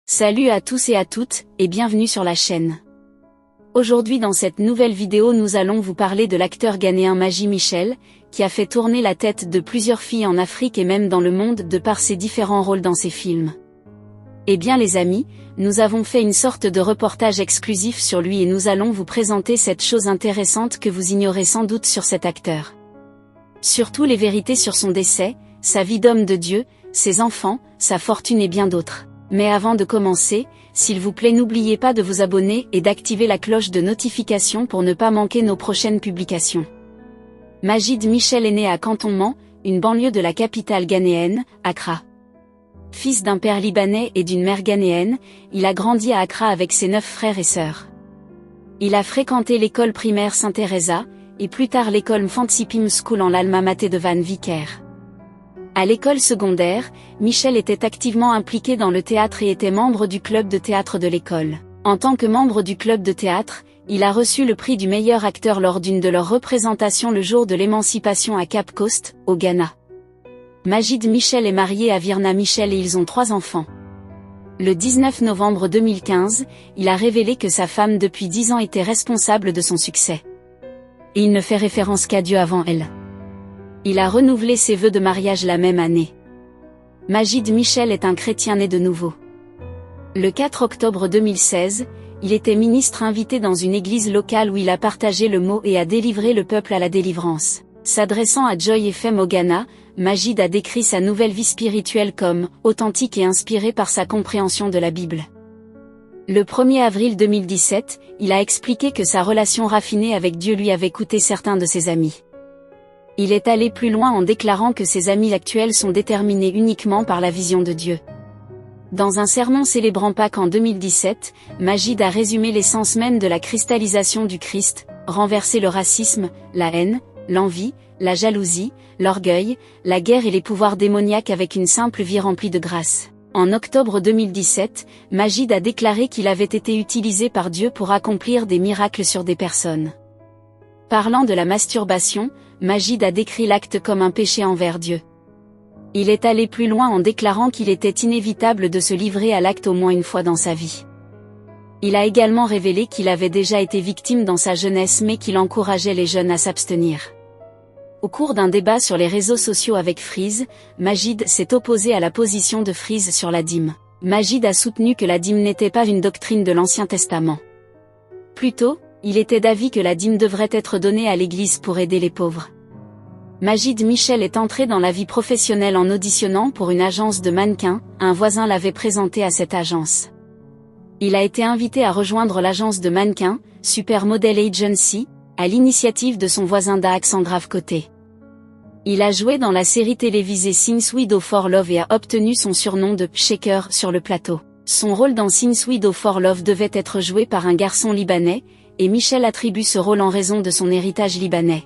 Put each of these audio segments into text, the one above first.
Salut à tous et à toutes, et bienvenue sur la chaîne. Aujourd'hui dans cette nouvelle vidéo nous allons vous parler de l'acteur ghanéen Maji Michel, qui a fait tourner la tête de plusieurs filles en Afrique et même dans le monde de par ses différents rôles dans ses films. Eh bien les amis, nous avons fait une sorte de reportage exclusif sur lui et nous allons vous présenter cette chose intéressante que vous ignorez sans doute sur cet acteur. Surtout les vérités sur son décès, sa vie d'homme de Dieu, ses enfants, sa fortune et bien d'autres. Mais avant de commencer, s'il vous plaît n'oubliez pas de vous abonner et d'activer la cloche de notification pour ne pas manquer nos prochaines publications. Maji Michel est né à Cantonment, une banlieue de la capitale ghanéenne, Accra. Fils d'un père libanais et d'une mère ghanéenne, il a grandi à Accra avec ses 9 frères et sœurs. Il a fréquenté l'école primaire Saint-Teresa, et plus tard l'école Mfantsipim School en l'Alma Mater de Van Vicker. À l'école secondaire, Michel était activement impliqué dans le théâtre et était membre du club de théâtre de l'école. En tant que membre du club de théâtre, il a reçu le prix du meilleur acteur lors d'une de leurs représentations le jour de l'émancipation à Cape Coast, au Ghana. Maji Michel est marié à Virna Michel et ils ont 3 enfants. Le 19 novembre 2015, il a révélé que sa femme depuis 10 ans était responsable de son succès. Et il ne fait référence qu'à Dieu avant elle. Il a renouvelé ses vœux de mariage la même année. Maji Michel est un chrétien né de nouveau. Le 4 octobre 2016, il était ministre invité dans une église locale où il a partagé le mot et a délivré le peuple à la délivrance. S'adressant à Joy FM au Ghana, Maji a décrit sa nouvelle vie spirituelle comme « authentique et inspirée par sa compréhension de la Bible ». Le 1er avril 2017, il a expliqué que sa relation raffinée avec Dieu lui avait coûté certains de ses amis. Il est allé plus loin en déclarant que ses amis actuels sont déterminés uniquement par la vision de Dieu. Dans un sermon célébrant Pâques en 2017, Maji a résumé l'essence même de la cristallisation du Christ, renverser le racisme, la haine, l'envie, la jalousie, l'orgueil, la guerre et les pouvoirs démoniaques avec une simple vie remplie de grâce. En octobre 2017, Maji a déclaré qu'il avait été utilisé par Dieu pour accomplir des miracles sur des personnes. Parlant de la masturbation, Maji a décrit l'acte comme un péché envers Dieu. Il est allé plus loin en déclarant qu'il était inévitable de se livrer à l'acte au moins une fois dans sa vie. Il a également révélé qu'il avait déjà été victime dans sa jeunesse mais qu'il encourageait les jeunes à s'abstenir. Au cours d'un débat sur les réseaux sociaux avec Freeze, Maji s'est opposé à la position de Freeze sur la dîme. Maji a soutenu que la dîme n'était pas une doctrine de l'Ancien Testament. Plutôt, il était d'avis que la dîme devrait être donnée à l'Église pour aider les pauvres. Maji Michel est entré dans la vie professionnelle en auditionnant pour une agence de mannequins, un voisin l'avait présenté à cette agence. Il a été invité à rejoindre l'agence de mannequins, Super Model Agency, à l'initiative de son voisin d'Accent Grave Côté. Il a joué dans la série télévisée Since We Do For Love et a obtenu son surnom de « Shaker » sur le plateau. Son rôle dans Since We Do For Love devait être joué par un garçon libanais, et Michel attribue ce rôle en raison de son héritage libanais.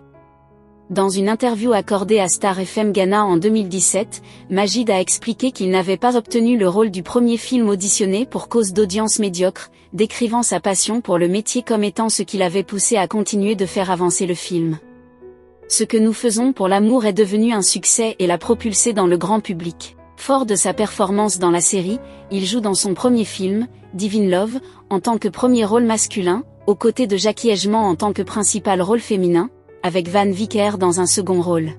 Dans une interview accordée à Star FM Ghana en 2017, Maji a expliqué qu'il n'avait pas obtenu le rôle du premier film auditionné pour cause d'audience médiocre, décrivant sa passion pour le métier comme étant ce qui l'avait poussé à continuer de faire avancer le film. Ce que nous faisons pour l'amour est devenu un succès et l'a propulsé dans le grand public. Fort de sa performance dans la série, il joue dans son premier film, Divine Love, en tant que premier rôle masculin, aux côtés de Jackie Edgemont en tant que principal rôle féminin, avec Van Vicker dans un second rôle.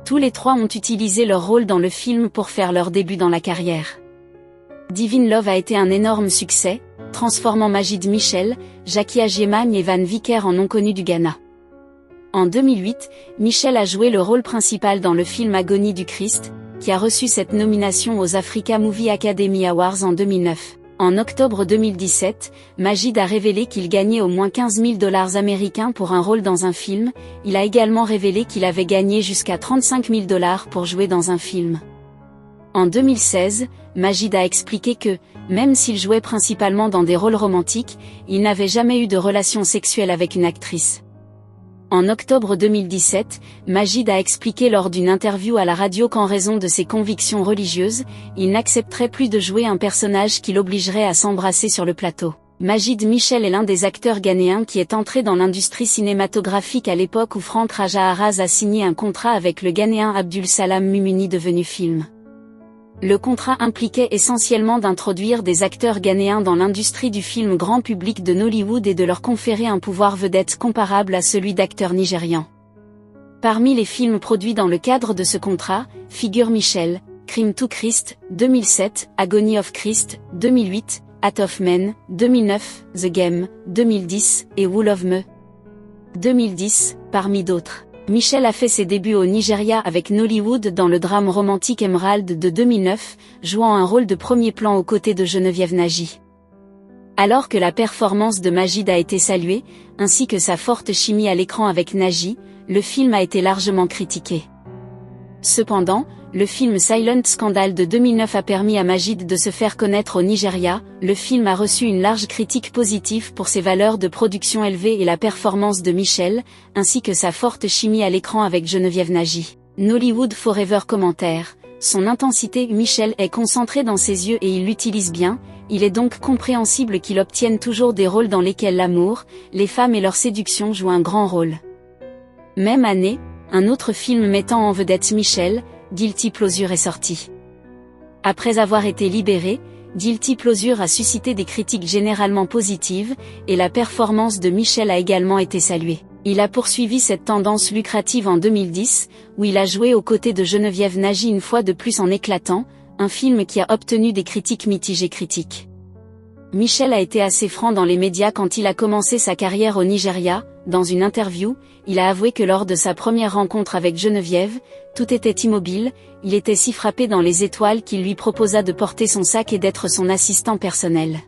Tous les 3 ont utilisé leur rôle dans le film pour faire leur début dans la carrière. Divine Love a été un énorme succès, transformant Maji Michel, Jackie Edgemont et Van Vicker en non connus du Ghana. En 2008, Michel a joué le rôle principal dans le film Agonie du Christ, qui a reçu cette nomination aux Africa Movie Academy Awards en 2009. En octobre 2017, Maji a révélé qu'il gagnait au moins 15 000 $ américains pour un rôle dans un film. Il a également révélé qu'il avait gagné jusqu'à 35 000 $ pour jouer dans un film. En 2016, Maji a expliqué que, même s'il jouait principalement dans des rôles romantiques, il n'avait jamais eu de relation sexuelle avec une actrice. En octobre 2017, Maji a expliqué lors d'une interview à la radio qu'en raison de ses convictions religieuses, il n'accepterait plus de jouer un personnage qui l'obligerait à s'embrasser sur le plateau. Maji Michel est l'un des acteurs ghanéens qui est entré dans l'industrie cinématographique à l'époque où Frank Raja Haraz a signé un contrat avec le Ghanéen Abdul Salam Mumuni devenu film. Le contrat impliquait essentiellement d'introduire des acteurs ghanéens dans l'industrie du film grand public de Nollywood et de leur conférer un pouvoir vedette comparable à celui d'acteurs nigérians. Parmi les films produits dans le cadre de ce contrat, figurent Michel, Crime to Christ, 2007, Agony of Christ, 2008, Hat of Men, 2009, The Game, 2010, et Wool of Me, 2010, parmi d'autres. Michel a fait ses débuts au Nigeria avec Nollywood dans le drame romantique Emerald de 2009, jouant un rôle de premier plan aux côtés de Geneviève Nagy. Alors que la performance de Majid a été saluée, ainsi que sa forte chimie à l'écran avec Nagy, le film a été largement critiqué. Cependant, le film Silent Scandal de 2009 a permis à Majid de se faire connaître au Nigeria. Le film a reçu une large critique positive pour ses valeurs de production élevées et la performance de Michel, ainsi que sa forte chimie à l'écran avec Geneviève Nagy. Nollywood Forever commentaire. Son intensité, Michel est concentré dans ses yeux et il l'utilise bien, il est donc compréhensible qu'il obtienne toujours des rôles dans lesquels l'amour, les femmes et leur séduction jouent un grand rôle. Même année, un autre film mettant en vedette Michel, Guilty Pleasure est sorti. Après avoir été libéré, Guilty Pleasure a suscité des critiques généralement positives, et la performance de Michel a également été saluée. Il a poursuivi cette tendance lucrative en 2010, où il a joué aux côtés de Geneviève Nagy une fois de plus en Éclatant, un film qui a obtenu des critiques mitigées critiques. Michel a été assez franc dans les médias quand il a commencé sa carrière au Nigeria. Dans une interview, il a avoué que lors de sa première rencontre avec Geneviève, tout était immobile, il était si frappé dans les étoiles qu'il lui proposa de porter son sac et d'être son assistant personnel.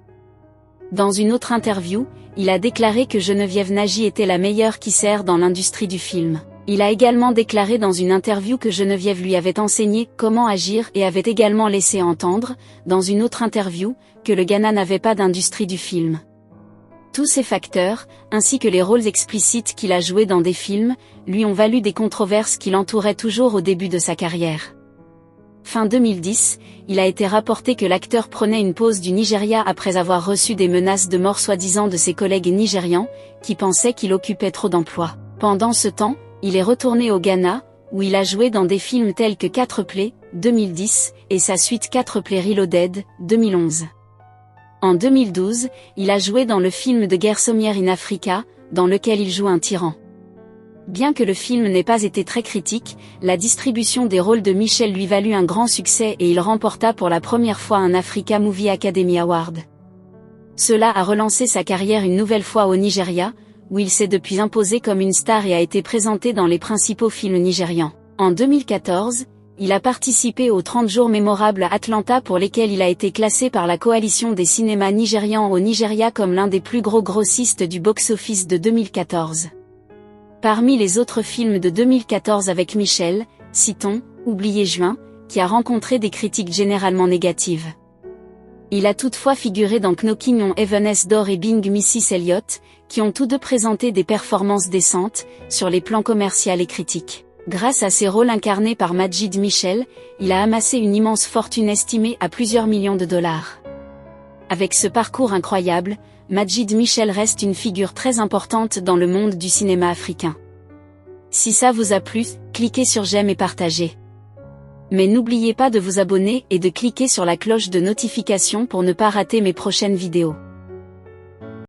Dans une autre interview, il a déclaré que Geneviève Nagy était la meilleure qui sert dans l'industrie du film. Il a également déclaré dans une interview que Geneviève lui avait enseigné comment agir et avait également laissé entendre, dans une autre interview, que le Ghana n'avait pas d'industrie du film. Tous ces facteurs, ainsi que les rôles explicites qu'il a joués dans des films, lui ont valu des controverses qui l'entouraient toujours au début de sa carrière. Fin 2010, il a été rapporté que l'acteur prenait une pause du Nigeria après avoir reçu des menaces de mort soi-disant de ses collègues nigérians, qui pensaient qu'il occupait trop d'emplois. Pendant ce temps, il est retourné au Ghana, où il a joué dans des films tels que 4 Play, 2010, et sa suite 4 Play Reloaded, 2011. En 2012, il a joué dans le film de guerre Somewhere in Africa, dans lequel il joue un tyran. Bien que le film n'ait pas été très critique, la distribution des rôles de Michel lui valut un grand succès et il remporta pour la première fois un Africa Movie Academy Award. Cela a relancé sa carrière une nouvelle fois au Nigeria, où il s'est depuis imposé comme une star et a été présenté dans les principaux films nigérians. En 2014, il a participé aux 30 jours mémorables à Atlanta pour lesquels il a été classé par la coalition des cinémas nigérians au Nigeria comme l'un des plus gros grossistes du box-office de 2014. Parmi les autres films de 2014 avec Michel, citons « Oublié juin », qui a rencontré des critiques généralement négatives. Il a toutefois figuré dans Knocking on Heaven's Door et Being Mrs. Elliot, qui ont tous deux présenté des performances décentes, sur les plans commercial et critiques. Grâce à ses rôles incarnés par Majid Michel, il a amassé une immense fortune estimée à plusieurs millions de dollars. Avec ce parcours incroyable, Majid Michel reste une figure très importante dans le monde du cinéma africain. Si ça vous a plu, cliquez sur j'aime et partagez. Mais n'oubliez pas de vous abonner et de cliquer sur la cloche de notification pour ne pas rater mes prochaines vidéos.